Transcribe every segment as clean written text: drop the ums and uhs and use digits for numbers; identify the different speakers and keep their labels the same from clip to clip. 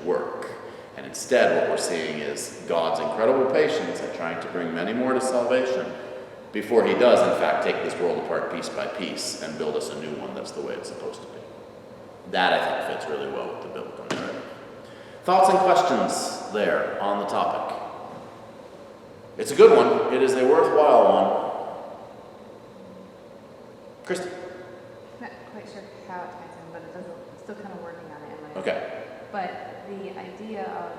Speaker 1: work. And instead, what we're seeing is God's incredible patience at trying to bring many more to salvation before he does, in fact, take this world apart piece by piece and build us a new one that's the way it's supposed to be. That, I think, fits really well with the biblical narrative. Thoughts and questions there on the topic? It's a good one. It is a worthwhile one. Christy?
Speaker 2: Not quite sure how it ties in, but it doesn't. I'm still kind of working on it in my head.
Speaker 1: Okay.
Speaker 2: But the idea of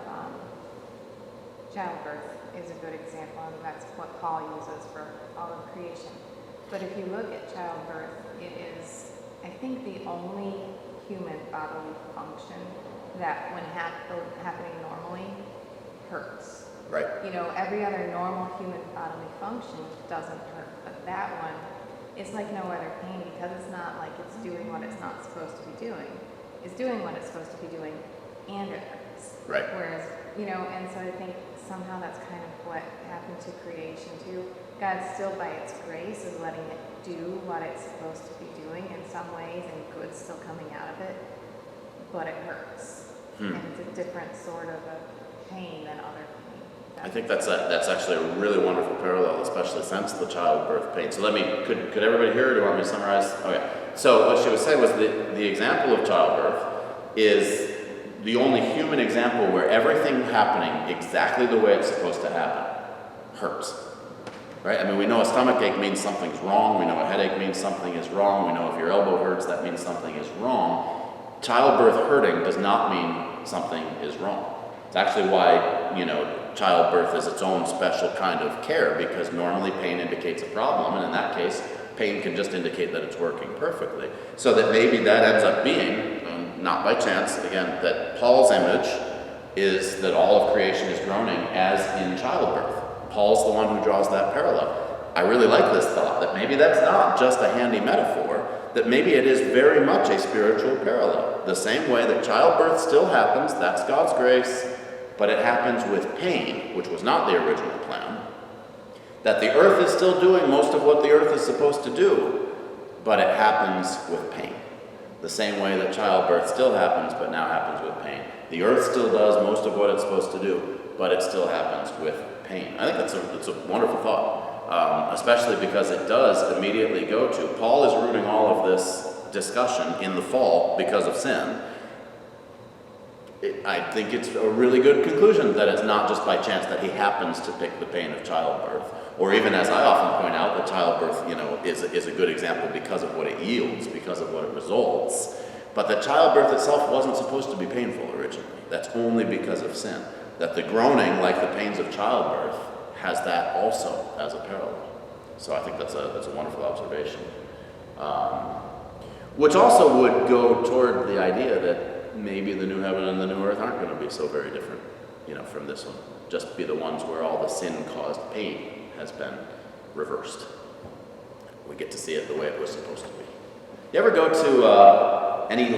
Speaker 2: childbirth is a good example, and that's what Paul uses for all of creation. But if you look at childbirth, it is, I think, the only human bodily function that, when happening normally, hurts.
Speaker 1: Right.
Speaker 2: You know, every other normal human bodily function doesn't hurt, but that one, it's like no other pain, because it's not like it's doing what it's not supposed to be doing. It's doing what it's supposed to be doing, and it hurts.
Speaker 1: Right.
Speaker 2: Whereas, you know, and so I think somehow that's kind of what happened to creation too. God still, by its grace, is letting it do what it's supposed to be doing in some ways, and good's still coming out of it, but it hurts. And it's a different sort of a pain than other pain.
Speaker 1: I think that's actually a really wonderful parallel, especially since the childbirth pain. So could everybody hear, or do you want me to summarize? Okay. So what she was saying was the example of childbirth is the only human example where everything happening exactly the way it's supposed to happen hurts. Right? I mean, we know a stomach ache means something's wrong. We know a headache means something is wrong. We know if your elbow hurts, that means something is wrong. Childbirth hurting does not mean something is wrong. It's actually why, childbirth is its own special kind of care, because normally pain indicates a problem, and in that case, pain can just indicate that it's working perfectly. So that maybe that ends up being, not by chance, again, that Paul's image is that all of creation is groaning as in childbirth. Paul's the one who draws that parallel. I really like this thought, that maybe that's not just a handy metaphor, that maybe it is very much a spiritual parallel. The same way that childbirth still happens, that's God's grace, but it happens with pain, which was not the original plan. That the earth is still doing most of what the earth is supposed to do, but it happens with pain. The same way that childbirth still happens, but now happens with pain. The earth still does most of what it's supposed to do, but it still happens with pain. I think that's a wonderful thought, especially because it does immediately go to, Paul is rooting all of this discussion in the fall because of sin. I think it's a really good conclusion that it's not just by chance that he happens to pick the pain of childbirth. Or even, as I often point out, that childbirth, is a good example because of what it yields, because of what it results. But that childbirth itself wasn't supposed to be painful originally. That's only because of sin. That the groaning, like the pains of childbirth, has that also as a parallel. So I think that's a wonderful observation. Which also would go toward the idea that maybe the new heaven and the new earth aren't going to be so very different, from this one. Just be the ones where all the sin-caused pain has been reversed. We get to see it the way it was supposed to be. You ever go to any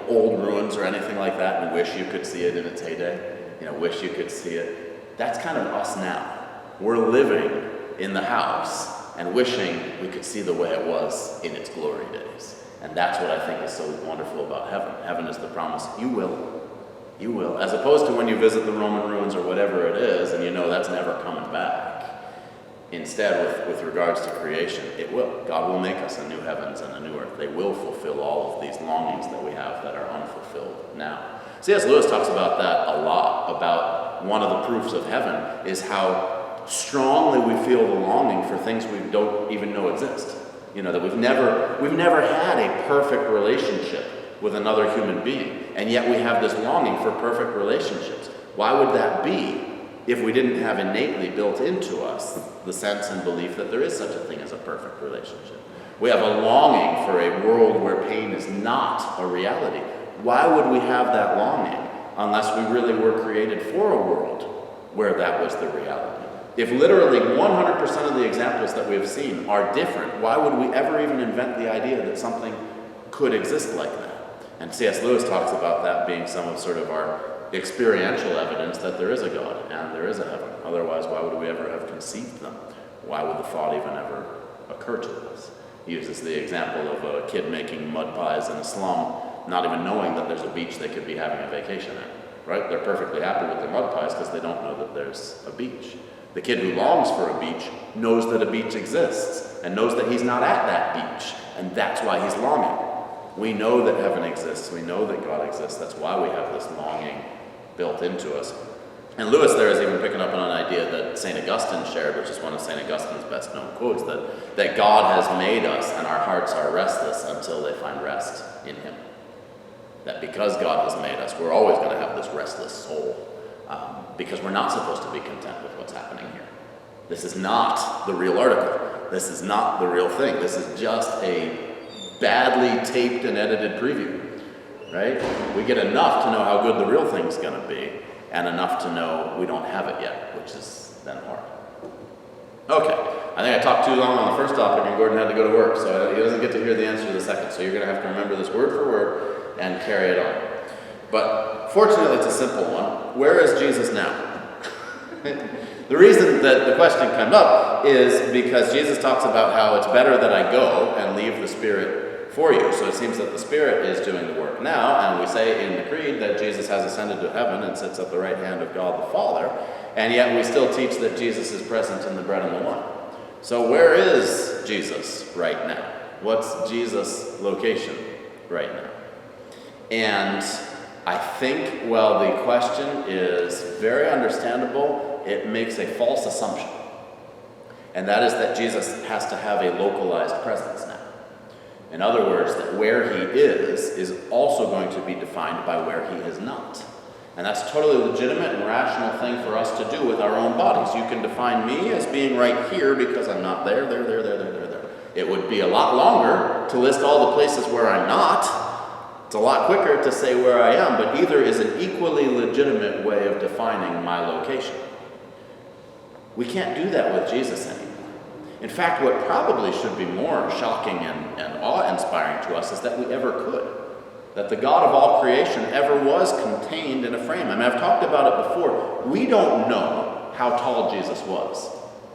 Speaker 1: old ruins or anything like that and wish you could see it in its heyday? Wish you could see it. That's kind of us now. We're living in the house and wishing we could see the way it was in its glory days. And that's what I think is so wonderful about heaven. Heaven is the promise, you will. You will. As opposed to when you visit the Roman ruins or whatever it is, and that's never coming back. Instead, with regards to creation, it will. God will make us a new heavens and a new earth. They will fulfill all of these longings that we have that are unfulfilled now. C.S. Lewis talks about that a lot, about one of the proofs of heaven is how strongly we feel the longing for things we don't even know exist. That we've never had a perfect relationship with another human being, and yet we have this longing for perfect relationships. Why would that be if we didn't have innately built into us the sense and belief that there is such a thing as a perfect relationship? We have a longing for a world where pain is not a reality. Why would we have that longing unless we really were created for a world where that was the reality? If literally 100% of the examples that we have seen are different, why would we ever even invent the idea that something could exist like that? And C.S. Lewis talks about that being some of sort of our experiential evidence that there is a God and there is a heaven. Otherwise, why would we ever have conceived them? Why would the thought even ever occur to us? He uses the example of a kid making mud pies in a slum, not even knowing that there's a beach they could be having a vacation at. right? They're perfectly happy with their mud pies because they don't know that there's a beach. The kid who longs for a beach knows that a beach exists and knows that he's not at that beach, and that's why he's longing. We know that heaven exists. We know that God exists. That's why we have this longing built into us. And Lewis there is even picking up on an idea that St. Augustine shared, which is one of St. Augustine's best known quotes, that God has made us and our hearts are restless until they find rest in him. That because God has made us, we're always going to have this restless soul, because we're not supposed to be content with what's happening here. This is not the real article. This is not the real thing. This is just a badly taped and edited preview, right? We get enough to know how good the real thing's going to be, and enough to know we don't have it yet, which is then hard. Okay, I think I talked too long on the first topic, and Gordon had to go to work, so he doesn't get to hear the answer to the second. So you're going to have to remember this word for word and carry it on. But fortunately, it's a simple one. Where is Jesus now? The reason that the question comes up is because Jesus talks about how it's better that I go and leave the Spirit for you. So it seems that the Spirit is doing the work now, and we say in the Creed that Jesus has ascended to heaven and sits at the right hand of God the Father, and yet we still teach that Jesus is present in the bread and the wine. So where is Jesus right now? What's Jesus' location right now? And I think, well, the question is very understandable. It makes a false assumption. And that is that Jesus has to have a localized presence now. In other words, that where he is also going to be defined by where he is not. And that's a totally legitimate and rational thing for us to do with our own bodies. You can define me as being right here because I'm not there. It would be a lot longer to list all the places where I'm not. It's a lot quicker to say where I am, but either is an equally legitimate way of defining my location. We can't do that with Jesus anymore. In fact, what probably should be more shocking and awe-inspiring to us is that we ever could. That the God of all creation ever was contained in a frame. I mean, I've talked about it before. We don't know how tall Jesus was,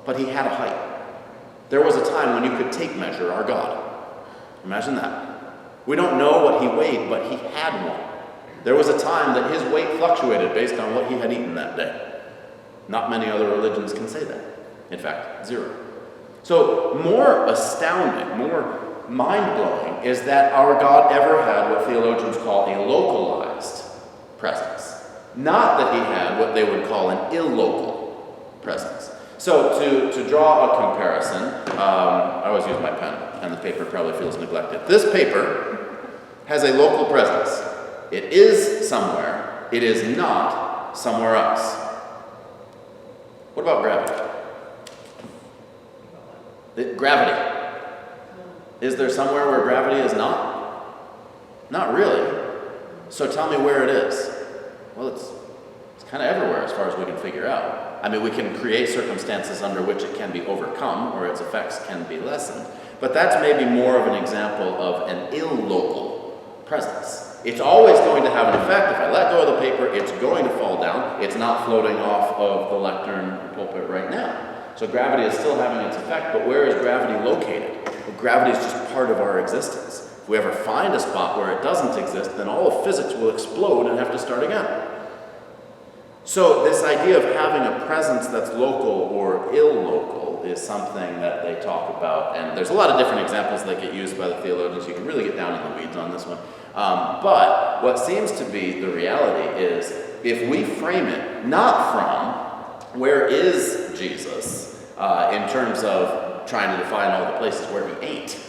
Speaker 1: but he had a height. There was a time when you could tape measure our God. Imagine that. We don't know what he weighed, but he had one. There was a time that his weight fluctuated based on what he had eaten that day. Not many other religions can say that. In fact, zero. So more astounding, more mind-blowing is that our God ever had what theologians call a localized presence. Not that he had what they would call an illocal presence. So to draw a comparison, I always use my pen, and the paper probably feels neglected. This paper has a local presence. It is somewhere. It is not somewhere else. What about gravity? Gravity. Is there somewhere where gravity is not? Not really. So tell me where it is. Well, it's kind of everywhere as far as we can figure out. I mean, we can create circumstances under which it can be overcome or its effects can be lessened. But that's maybe more of an example of an illocal presence. It's always going to have an effect. If I let go of the paper, it's going to fall down. It's not floating off of the lectern pulpit right now. So gravity is still having its effect, but where is gravity located? Well, gravity is just part of our existence. If we ever find a spot where it doesn't exist, then all of physics will explode and have to start again. So this idea of having a presence that's local or illocal is something that they talk about, and there's a lot of different examples that get used by the theologians. You can really get down in the weeds on this one. But what seems to be the reality is if we frame it not from where is Jesus in terms of trying to define all the places where he ain't.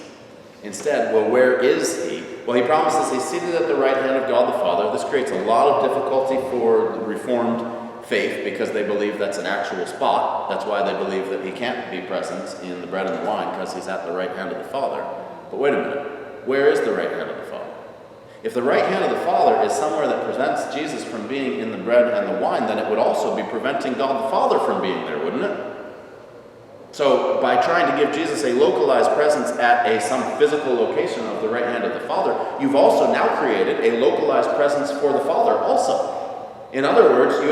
Speaker 1: Instead, well, where is he? Well, he promises he's seated at the right hand of God the Father. This creates a lot of difficulty for the Reformed faith because they believe that's an actual spot. That's why they believe that he can't be present in the bread and the wine because he's at the right hand of the Father. But wait a minute. Where is the right hand of the Father? If the right hand of the Father is somewhere that prevents Jesus from being in the bread and the wine, then it would also be preventing God the Father from being there, wouldn't it? So by trying to give Jesus a localized presence at some physical location of the right hand of the Father, you've also now created a localized presence for the Father also. In other words, you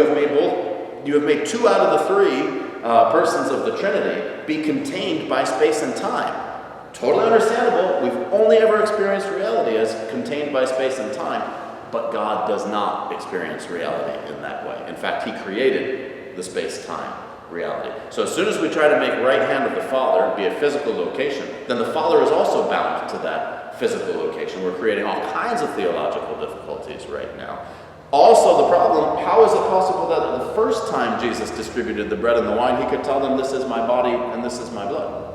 Speaker 1: have made two out of the three persons of the Trinity be contained by space and time. Totally understandable. We've only ever experienced reality as contained by space and time. but God does not experience reality in that way. In fact, he created the space-time reality. So as soon as we try to make right hand of the Father be a physical location, then the Father is also bound to that physical location. We're creating all kinds of theological difficulties right now. Also, the problem, how is it possible that the first time Jesus distributed the bread and the wine, he could tell them, this is my body and this is my blood?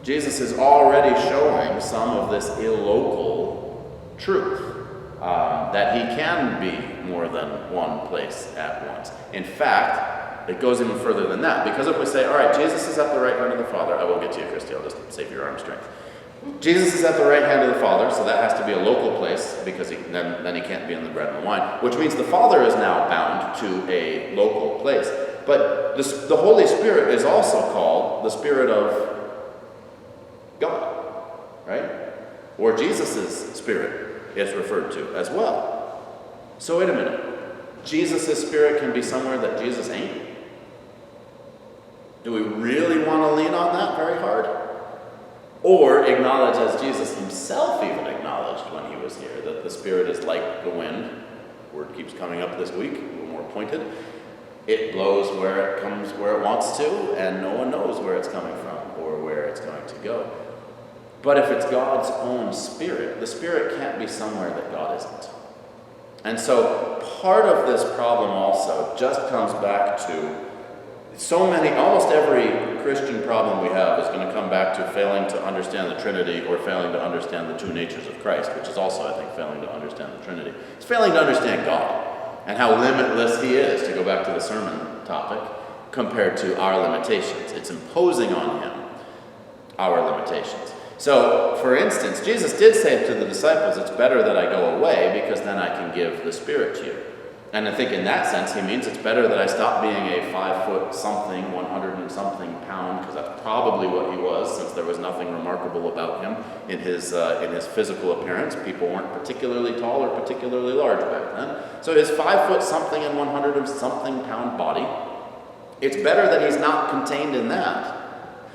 Speaker 1: Jesus is already showing some of this illocal truth, that he can be more than one place at once. In fact, it goes even further than that, because if we say, all right, Jesus is at the right hand of the Father, I will get to you, Christy, I'll just save your arm strength. Jesus is at the right hand of the Father, so that has to be a local place, because then he can't be in the bread and the wine, which means the Father is now bound to a local place. But the Holy Spirit is also called the Spirit of God, right? Or Jesus' Spirit is referred to as well. So wait a minute. Jesus' Spirit can be somewhere that Jesus ain't? Do we really want to lean on that very hard? Or acknowledge, as Jesus himself even acknowledged when he was here, that the Spirit is like the wind. Word keeps coming up this week, a little more pointed. It blows where it comes, where it wants to, and no one knows where it's coming from or where it's going to go. But if it's God's own Spirit, the Spirit can't be somewhere that God isn't. And so part of this problem also just comes back to almost every Christian problem we have is going to come back to failing to understand the Trinity or failing to understand the two natures of Christ, which is also, I think, failing to understand the Trinity. It's failing to understand God and how limitless he is, to go back to the sermon topic, compared to our limitations. It's imposing on him our limitations. So, for instance, Jesus did say to the disciples, it's better that I go away because then I can give the Spirit to you. And I think in that sense, he means it's better that I stop being a 5-foot-something, 100-and-something pound, because that's probably what he was, since there was nothing remarkable about him in his physical appearance. People weren't particularly tall or particularly large back then. So his 5-foot-something and 100-and-something pound body, it's better that he's not contained in that.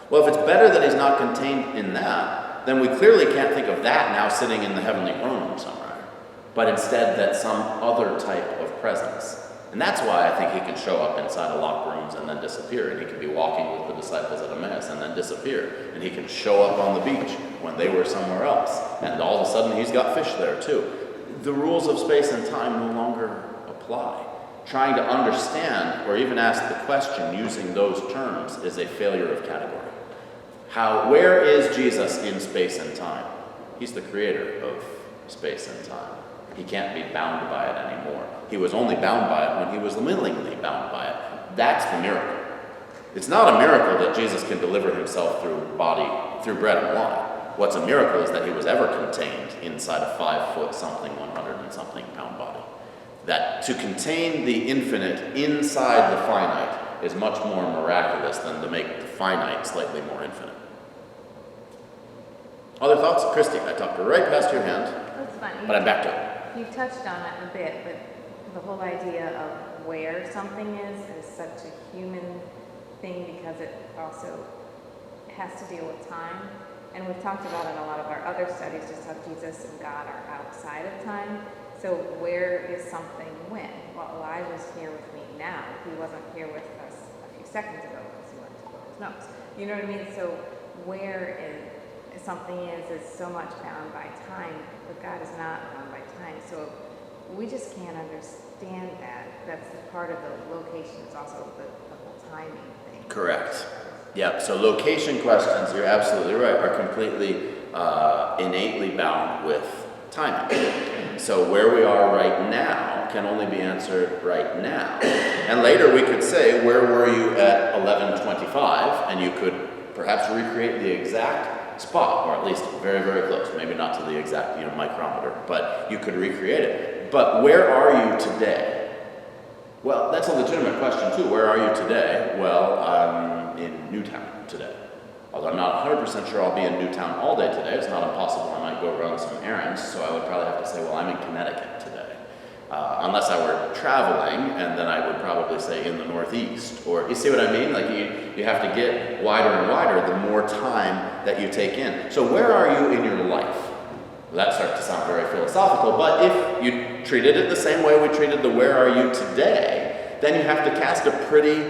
Speaker 1: Well, if it's better that he's not contained in that, then we clearly can't think of that now sitting in the heavenly throne room somewhere, but instead that some other type of presence. And that's why I think he can show up inside of locked rooms and then disappear, and he can be walking with the disciples at Emmaus and then disappear, and he can show up on the beach when they were somewhere else, and all of a sudden he's got fish there too. The rules of space and time no longer apply. Trying to understand or even ask the question using those terms is a failure of category. Where is Jesus in space and time? He's the creator of space and time. He can't be bound by it anymore. He was only bound by it when he was willingly bound by it. That's the miracle. It's not a miracle that Jesus can deliver himself through bread and wine. What's a miracle is that he was ever contained inside a 5-foot-something, 100-and-something pound body. That to contain the infinite inside the finite is much more miraculous than to make the finite slightly more infinite. Other thoughts? Christy, I talked right past your hand.
Speaker 2: That's funny.
Speaker 1: But I'm back to it.
Speaker 2: You touched on it a bit, but the whole idea of where something is such a human thing, because it also has to deal with time. And we've talked about in a lot of our other studies just how Jesus and God are outside of time. So where is something when? Well, Elijah's here with me now. He wasn't here with us a few seconds ago because he went to blow his nose. You know what I mean? So where something is so much bound by time, but God is not bound by time. So we just can't understand that. That's the part of the location. It's also the whole timing thing.
Speaker 1: Correct. Yeah, so location questions, you're absolutely right, are completely innately bound with timing. So where we are right now can only be answered right now. And later we could say, where were you at 11:25? And you could perhaps recreate the exact spot, or at least very, very close. Maybe not to the exact micrometer, but you could recreate it. But where are you today? Well, that's a legitimate question too. Where are you today? Well, I'm in Newtown today. Although I'm not 100% sure I'll be in Newtown all day today. It's not impossible. I might go run some errands, so I would probably have to say, well, I'm in Connecticut today. Unless I were traveling, and then I would probably say in the Northeast. Or, you see what I mean? Like you have to get wider and wider the more time that you take in. So where are you in your life? Well, that starts to sound very philosophical, but if you treated it the same way we treated the where are you today, then you have to cast a pretty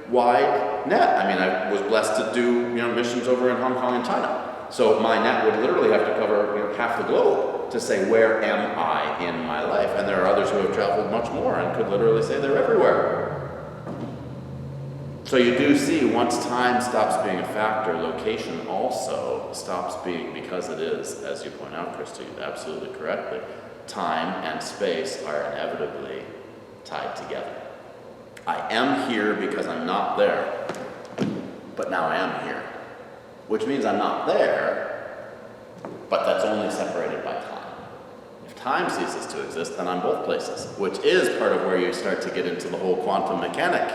Speaker 1: wide net. I mean, I was blessed to do missions over in Hong Kong and China. So my net would literally have to cover half the globe to say, where am I in my life? And there are others who have traveled much more and could literally say they're everywhere. So you do see, once time stops being a factor, location also stops being, because it is, as you point out, Christy, absolutely correctly, time and space are inevitably tied together. I am here because I'm not there, but now I am here. Which means I'm not there, but that's only separated by time. If time ceases to exist, then I'm both places, which is part of where you start to get into the whole quantum mechanic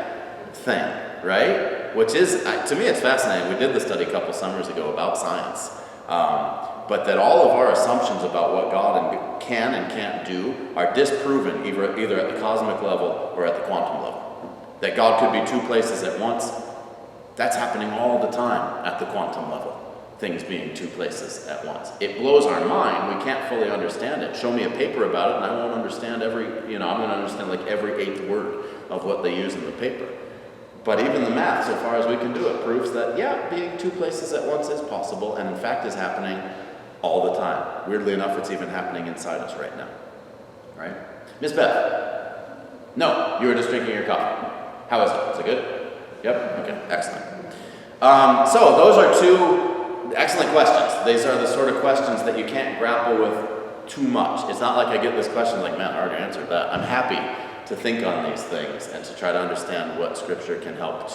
Speaker 1: thing, right? Which is, to me, it's fascinating. We did the study a couple summers ago about science, but that all of our assumptions about what God can and can't do are disproven either at the cosmic level or at the quantum level. That God could be two places at once. That's happening all the time at the quantum level, things being two places at once. It blows our mind. We can't fully understand it. Show me a paper about it and I won't understand I'm going to understand like every eighth word of what they use in the paper. But even the math, so far as we can do it, proves that, being two places at once is possible and in fact is happening all the time. Weirdly enough, it's even happening inside us right now, right? Miss Beth? No, you were just drinking your coffee. How is it? Is it good? Yep, okay, excellent. So those are two excellent questions. These are the sort of questions that you can't grapple with too much. It's not like I get this question like, man, I already answered that. I'm happy to think on these things and to try to understand what Scripture can help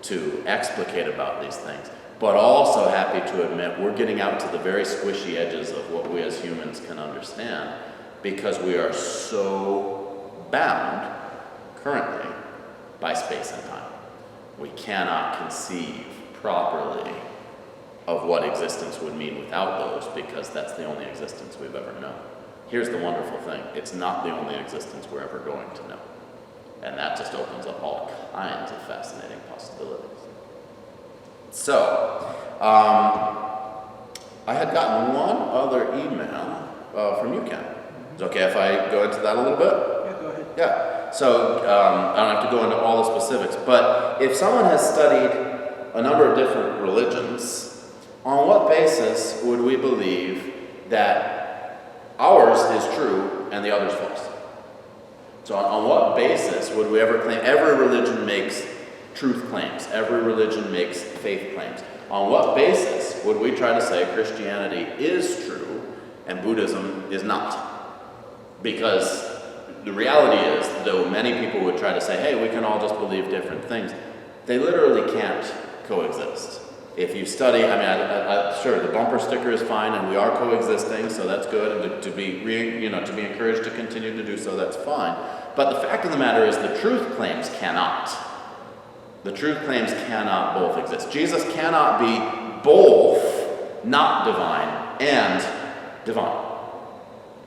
Speaker 1: to explicate about these things. But also happy to admit we're getting out to the very squishy edges of what we as humans can understand because we are so bound currently by space and time. We cannot conceive properly of what existence would mean without those because that's the only existence we've ever known. Here's the wonderful thing. It's not the only existence we're ever going to know. And that just opens up all kinds of fascinating possibilities. So, I had gotten one other email from you, Ken. Is it okay if I go into that a little bit?
Speaker 3: Yeah, go ahead.
Speaker 1: Yeah. So, I don't have to go into all the specifics, but if someone has studied a number of different religions, on what basis would we believe that ours is true and the other's false? So on what basis would we ever claim? Every religion makes truth claims. Every religion makes faith claims. On what basis would we try to say Christianity is true and Buddhism is not? Because the reality is, though many people would try to say, hey, we can all just believe different things, they literally can't coexist. If you study, sure, the bumper sticker is fine, and we are coexisting, so that's good, and to be encouraged to continue to do so, that's fine. But the fact of the matter is, the truth claims cannot. The truth claims cannot both exist. Jesus cannot be both not divine and divine.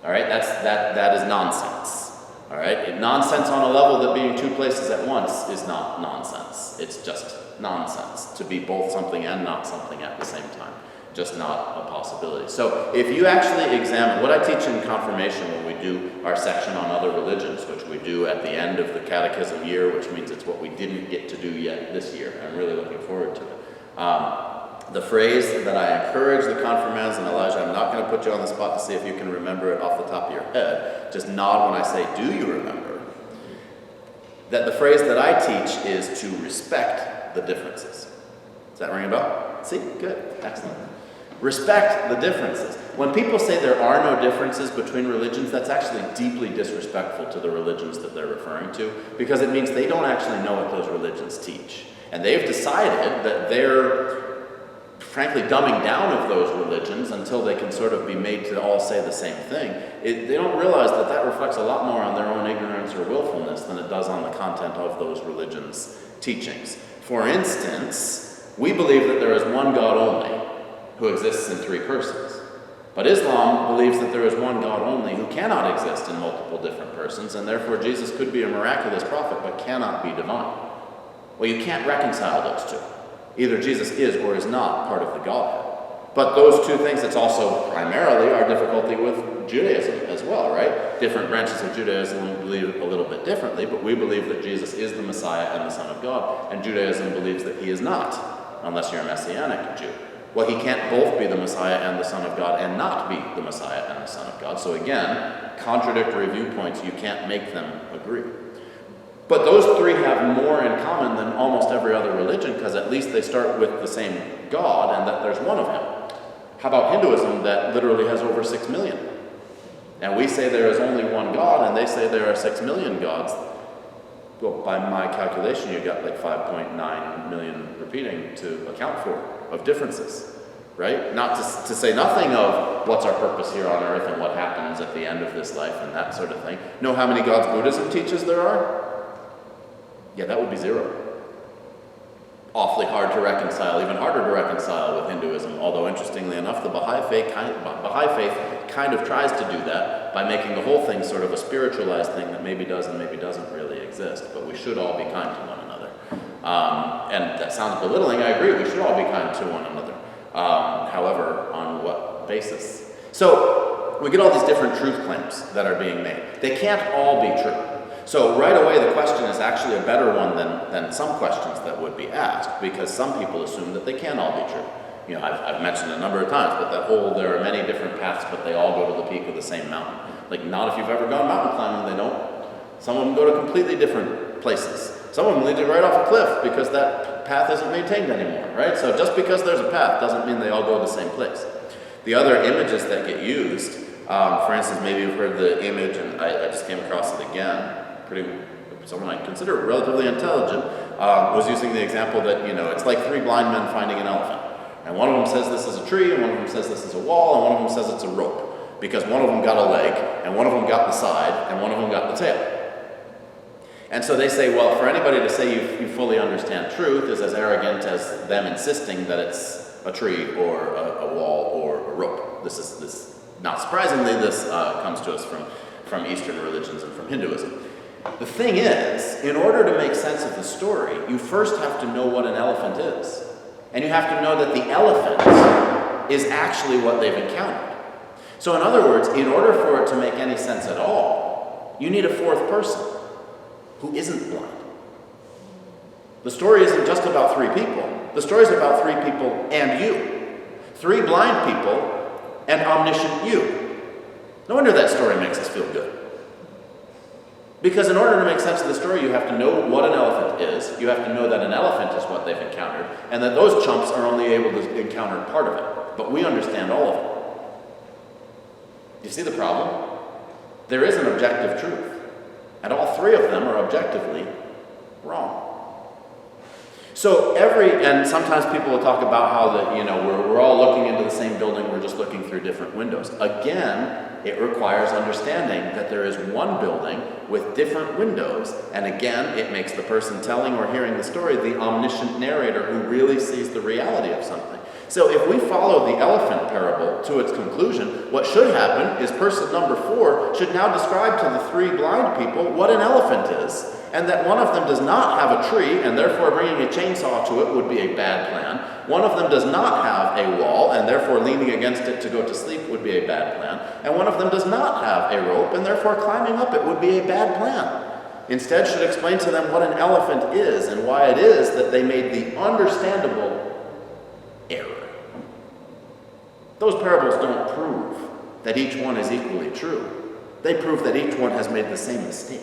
Speaker 1: All right, that is nonsense. All right, nonsense on a level that being two places at once is not nonsense. It's just nonsense to be both something and not something at the same time. Just not a possibility. So if you actually examine what I teach in confirmation when we do our section on other religions, which we do at the end of the catechism year, which means it's what we didn't get to do yet this year. I'm really looking forward to it. The phrase that I encourage the confirmands, and Elijah, I'm not going to put you on the spot to see if you can remember it off the top of your head. Just nod when I say, do you remember? That the phrase that I teach is to respect the differences. Does that ring a bell? See? Good. Excellent. Respect the differences. When people say there are no differences between religions, that's actually deeply disrespectful to the religions that they're referring to, because it means they don't actually know what those religions teach. And they've decided that they're frankly dumbing down of those religions until they can sort of be made to all say the same thing. They don't realize that that reflects a lot more on their own ignorance or willfulness than it does on the content of those religions' teachings. For instance, we believe that there is one God only who exists in three persons. But Islam believes that there is one God only who cannot exist in multiple different persons, and therefore Jesus could be a miraculous prophet but cannot be divine. Well, you can't reconcile those two. Either Jesus is or is not part of the Godhead. But those two things, it's also primarily our difficulty with Judaism as well, right? Different branches of Judaism believe a little bit differently, but we believe that Jesus is the Messiah and the Son of God, and Judaism believes that he is not, unless you're a Messianic Jew. Well, he can't both be the Messiah and the Son of God and not be the Messiah and the Son of God. So again, contradictory viewpoints, you can't make them agree. But those three have more in common than almost every other religion, because at least they start with the same God and that there's one of him. How about Hinduism that literally has over 6 million? And we say there is only one God, and they say there are 6 million gods. Well, by my calculation, you got like 5.9 million repeating to account for of differences, right? Not to say nothing of what's our purpose here on earth and what happens at the end of this life and that sort of thing. Know how many gods Buddhism teaches there are? Yeah, that would be 0. Awfully hard to reconcile, even harder to reconcile with Hinduism, although interestingly enough, the Baha'i faith kind of tries to do that by making the whole thing sort of a spiritualized thing that maybe does and maybe doesn't really exist, but we should all be kind to one another. And that sounds belittling, I agree, we should all be kind to one another. However, on what basis? So, we get all these different truth claims that are being made. They can't all be true. So right away, the question is actually a better one than some questions that would be asked, because some people assume that they can all be true. You know, I've mentioned a number of times, but that whole, there are many different paths, but they all go to the peak of the same mountain. Like, not if you've ever gone mountain climbing, they don't. Some of them go to completely different places. Some of them lead you right off a cliff because that path isn't maintained anymore, right? So just because there's a path doesn't mean they all go to the same place. The other images that get used, for instance, maybe you've heard the image, and I just came across it again, someone I consider relatively intelligent, was using the example that, you know, it's like 3 blind men finding an elephant. And one of them says this is a tree, and one of them says this is a wall, and one of them says it's a rope. Because one of them got a leg, and one of them got the side, and one of them got the tail. And so they say, well, for anybody to say you fully understand truth is as arrogant as them insisting that it's a tree or a wall or a rope. Not surprisingly, this comes to us from Eastern religions and from Hinduism. The thing is, in order to make sense of the story, you first have to know what an elephant is. And you have to know that the elephant is actually what they've encountered. So in other words, in order for it to make any sense at all, you need a 4th person who isn't blind. The story isn't just about 3 people. The story is about 3 people and you. 3 blind people and omniscient you. No wonder that story makes us feel good. Because in order to make sense of the story, you have to know what an elephant is, you have to know that an elephant is what they've encountered, and that those chumps are only able to encounter part of it. But we understand all of it. You see the problem? There is an objective truth, and all 3 of them are objectively wrong. So and sometimes people will talk about how we're all looking into the same building, we're just looking through different windows. Again, it requires understanding that there is one building with different windows, and again, it makes the person telling or hearing the story the omniscient narrator who really sees the reality of something. So if we follow the elephant parable to its conclusion, what should happen is person number 4 should now describe to the 3 blind people what an elephant is, and that one of them does not have a tree, and therefore bringing a chainsaw to it would be a bad plan. One of them does not have a wall, and therefore leaning against it to go to sleep would be a bad plan. And one of them does not have a rope, and therefore climbing up it would be a bad plan. Instead, should explain to them what an elephant is and why it is that they made the understandable error. Those parables don't prove that each one is equally true. They prove that each one has made the same mistake.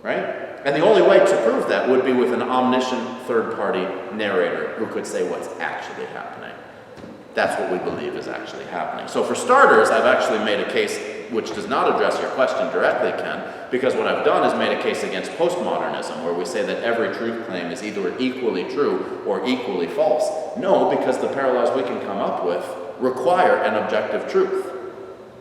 Speaker 1: Right? And the only way to prove that would be with an omniscient third-party narrator who could say what's actually happening. That's what we believe is actually happening. So for starters, I've actually made a case which does not address your question directly, Ken, because what I've done is made a case against postmodernism, where we say that every truth claim is either equally true or equally false. No, because the parallels we can come up with require an objective truth.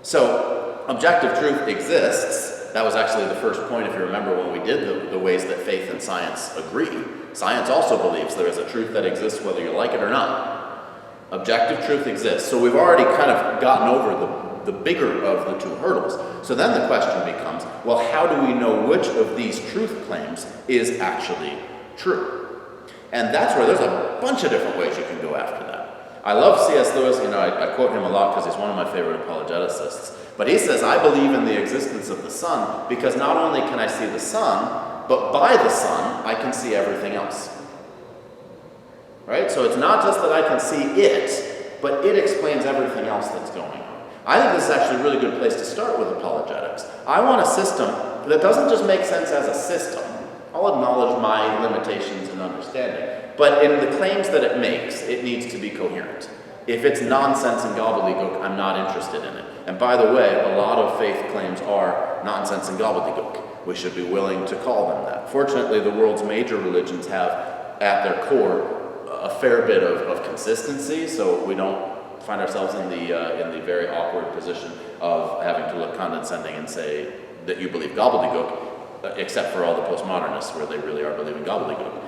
Speaker 1: So objective truth exists. That was actually the first point, if you remember, when we did the ways that faith and science agree. Science also believes there is a truth that exists whether you like it or not. Objective truth exists. So we've already kind of gotten over the bigger of the 2 hurdles. So then the question becomes, well, how do we know which of these truth claims is actually true? And that's where there's a bunch of different ways you can go after that. I love C.S. Lewis, I quote him a lot because he's one of my favorite apologeticists. But he says, I believe in the existence of the sun because not only can I see the sun, but by the sun, I can see everything else. Right? So it's not just that I can see it, but it explains everything else that's going on. I think this is actually a really good place to start with apologetics. I want a system that doesn't just make sense as a system. I'll acknowledge my limitations and understanding. But in the claims that it makes, it needs to be coherent. If it's nonsense and gobbledygook, I'm not interested in it. And by the way, a lot of faith claims are nonsense and gobbledygook. We should be willing to call them that. Fortunately, the world's major religions have, at their core, a fair bit of consistency, so we don't find ourselves in the very awkward position of having to look condescending and say that you believe gobbledygook, except for all the postmodernists where they really are believing gobbledygook.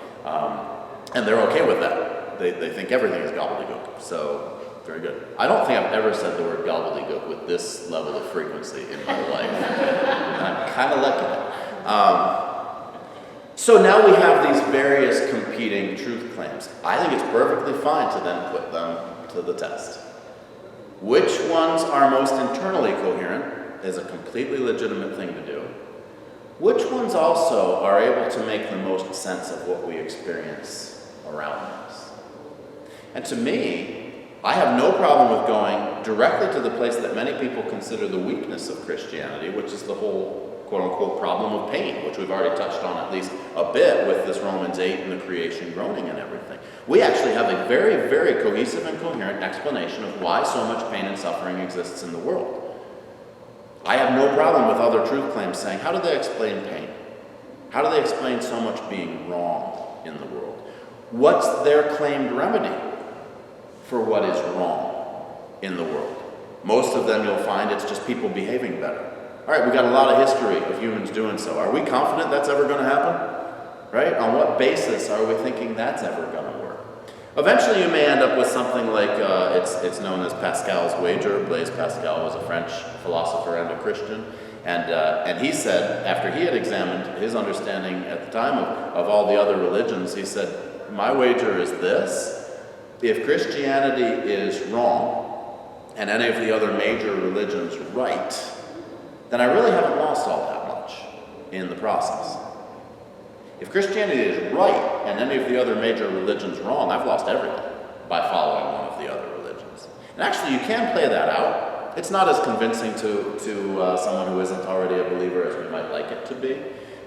Speaker 1: And they're okay with that. They think everything is gobbledygook. So, very good. I don't think I've ever said the word gobbledygook with this level of frequency in my life. I'm kind of liking it. So now we have these various competing truth claims. I think it's perfectly fine to then put them to the test. Which ones are most internally coherent is a completely legitimate thing to do. Which ones also are able to make the most sense of what we experience around us? And to me, I have no problem with going directly to the place that many people consider the weakness of Christianity, which is the whole quote-unquote problem of pain, which we've already touched on at least a bit with this Romans 8 and the creation groaning and everything. We actually have a very, very cohesive and coherent explanation of why so much pain and suffering exists in the world. I have no problem with other truth claims saying, how do they explain pain? How do they explain so much being wrong in the world? What's their claimed remedy for what is wrong in the world? Most of them you'll find it's just people behaving better. All right, we've got a lot of history of humans doing so. Are we confident that's ever going to happen? Right? On what basis are we thinking that's ever going to work? Eventually you may end up with something like, it's known as Pascal's wager. Blaise Pascal was a French philosopher and a Christian. And he said, after he had examined his understanding at the time of all the other religions, he said, my wager is this: if Christianity is wrong and any of the other major religions right, then I really haven't lost all that much in the process. If Christianity is right and any of the other major religions wrong, I've lost everything by following one of the other religions. And actually, you can play that out. It's not as convincing to someone who isn't already a believer as we might like it to be.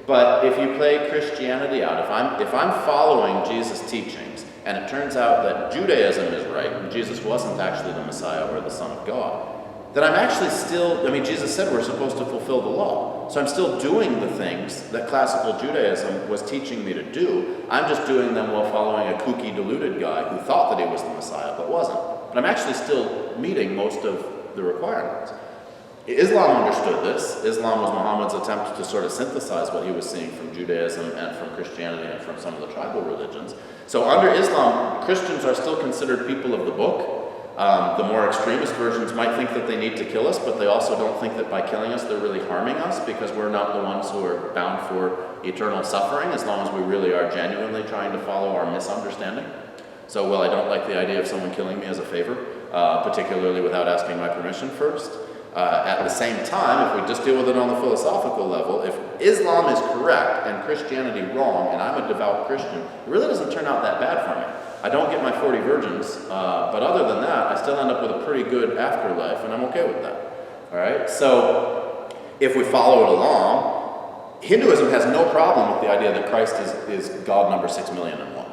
Speaker 1: But if you play Christianity out, if I'm following Jesus' teachings, and it turns out that Judaism is right, and Jesus wasn't actually the Messiah or the Son of God, then I'm actually still, Jesus said we're supposed to fulfill the law. So I'm still doing the things that classical Judaism was teaching me to do. I'm just doing them while following a kooky, deluded guy who thought that he was the Messiah, but wasn't. But I'm actually still meeting most of the requirements. Islam understood this. Islam was Muhammad's attempt to sort of synthesize what he was seeing from Judaism and from Christianity and from some of the tribal religions. So under Islam, Christians are still considered people of the book. The more extremist versions might think that they need to kill us, but they also don't think that by killing us they're really harming us, because we're not the ones who are bound for eternal suffering as long as we really are genuinely trying to follow our misunderstanding. So, I don't like the idea of someone killing me as a favor, particularly without asking my permission first. At the same time, if we just deal with it on the philosophical level, if Islam is correct and Christianity wrong, and I'm a devout Christian, it really doesn't turn out that bad for me. I don't get my 40 virgins, but other than that, I still end up with a pretty good afterlife, and I'm okay with that. All right? So, if we follow it along, Hinduism has no problem with the idea that Christ is God number 6,000,001.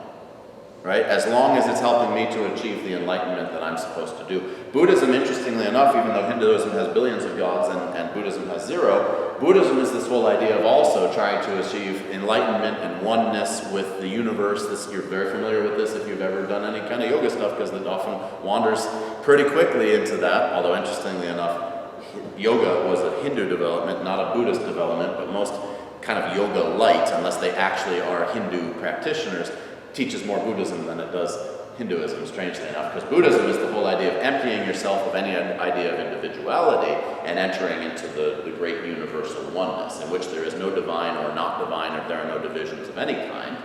Speaker 1: Right? As long as it's helping me to achieve the enlightenment that I'm supposed to do. Buddhism, interestingly enough, even though Hinduism has billions of gods and Buddhism has zero, Buddhism is this whole idea of also trying to achieve enlightenment and oneness with the universe. You're very familiar with this if you've ever done any kind of yoga stuff, because it often wanders pretty quickly into that, although interestingly enough, yoga was a Hindu development, not a Buddhist development, but most kind of yoga light, unless they actually are Hindu practitioners, teaches more Buddhism than it does Hinduism, strangely enough, because Buddhism is the whole idea of emptying yourself of any idea of individuality and entering into the great universal oneness, in which there is no divine or not divine, or there are no divisions of any kind.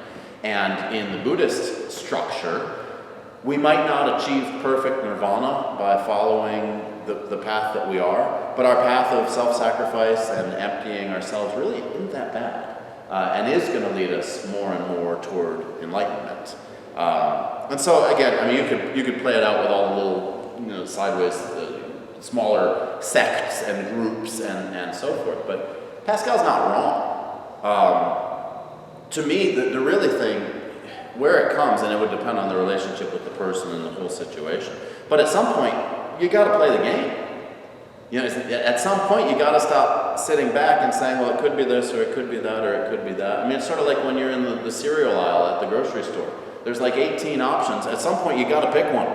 Speaker 1: And in the Buddhist structure, We might not achieve perfect nirvana by following the path that we are, but our path of self-sacrifice and emptying ourselves really isn't that bad, and is going to lead us more and more toward enlightenment. And so again, I mean, you could play it out with all the little, sideways, smaller sects and groups and so forth, but Pascal's not wrong. To me, the really thing, where it comes, and it would depend on the relationship with the person and the whole situation, but at some point, you got to play the game. At some point, you got to stop sitting back and saying, well, it could be this, or it could be that, or it could be that. I mean, it's sort of like when you're in the cereal aisle at the grocery store. There's like 18 options. At some point, you got to pick one,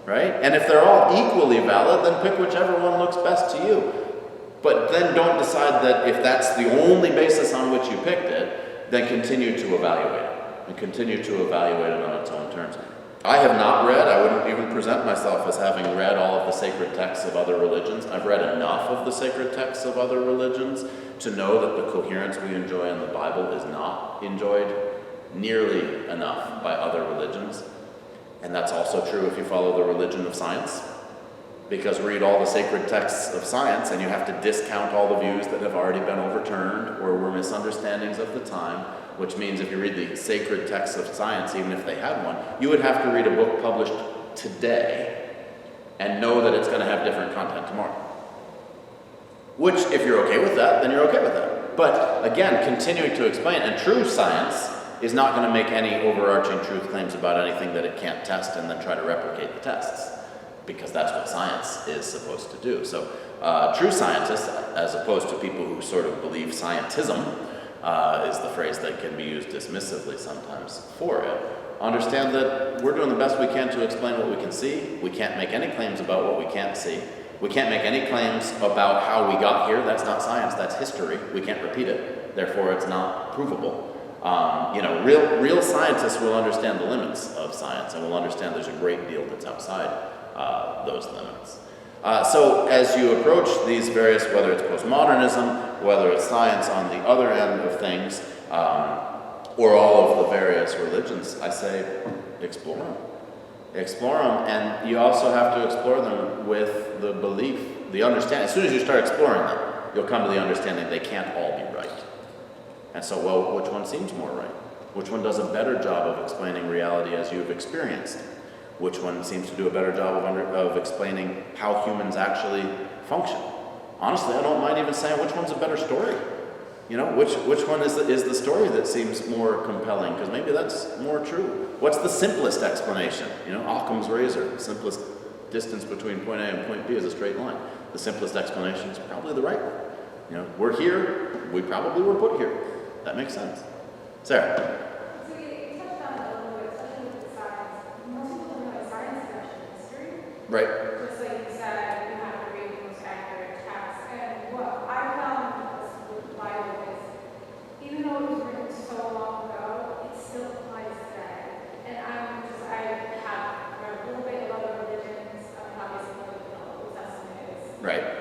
Speaker 1: right? And if they're all equally valid, then pick whichever one looks best to you. But then don't decide that if that's the only basis on which you picked it, then continue to evaluate it, and continue to evaluate it on its own terms. I have not read, I wouldn't even present myself as having read all of the sacred texts of other religions. I've read enough of the sacred texts of other religions to know that the coherence we enjoy in the Bible is not enjoyed nearly enough by other religions. And that's also true if you follow the religion of science, because read all the sacred texts of science and you have to discount all the views that have already been overturned or were misunderstandings of the time, which means if you read the sacred texts of science, even if they had one, you would have to read a book published today and know that it's going to have different content tomorrow. Which, if you're okay with that, then you're okay with that. But again, continuing to explain, and true science is not going to make any overarching truth claims about anything that it can't test and then try to replicate the tests, because that's what science is supposed to do. So true scientists, as opposed to people who sort of believe scientism, is the phrase that can be used dismissively sometimes for it, understand that we're doing the best we can to explain what we can see. We can't make any claims about what we can't see. We can't make any claims about how we got here. That's not science, that's history. We can't repeat it. Therefore, it's not provable. Real scientists will understand the limits of science and will understand there's a great deal that's outside those limits. So as you approach these various, whether it's postmodernism, whether it's science on the other end of things, or all of the various religions, I say explore them. Explore them, and you also have to explore them with the belief, the understanding. As soon as you start exploring them, you'll come to the understanding they can't all be right. And so, well, which one seems more right? Which one does a better job of explaining reality as you've experienced? Which one seems to do a better job of explaining how humans actually function? Honestly, I don't mind even saying which one's a better story. Which one is the story that seems more compelling? Because maybe that's more true. What's the simplest explanation? Occam's razor, simplest distance between point A and point B is a straight line. The simplest explanation is probably the right one. We're here, we probably were put here. That makes sense. Sarah?
Speaker 3: So you touched on it a little bit, especially with the science. Most people don't know science is actually history.
Speaker 1: Right.
Speaker 3: Just like you said, you have to read the most accurate text. And what I found with the Bible is, even though it was written so long ago, it still applies today. And I have read a little bit of other religions, obviously, what the Old Testament is.
Speaker 1: Right.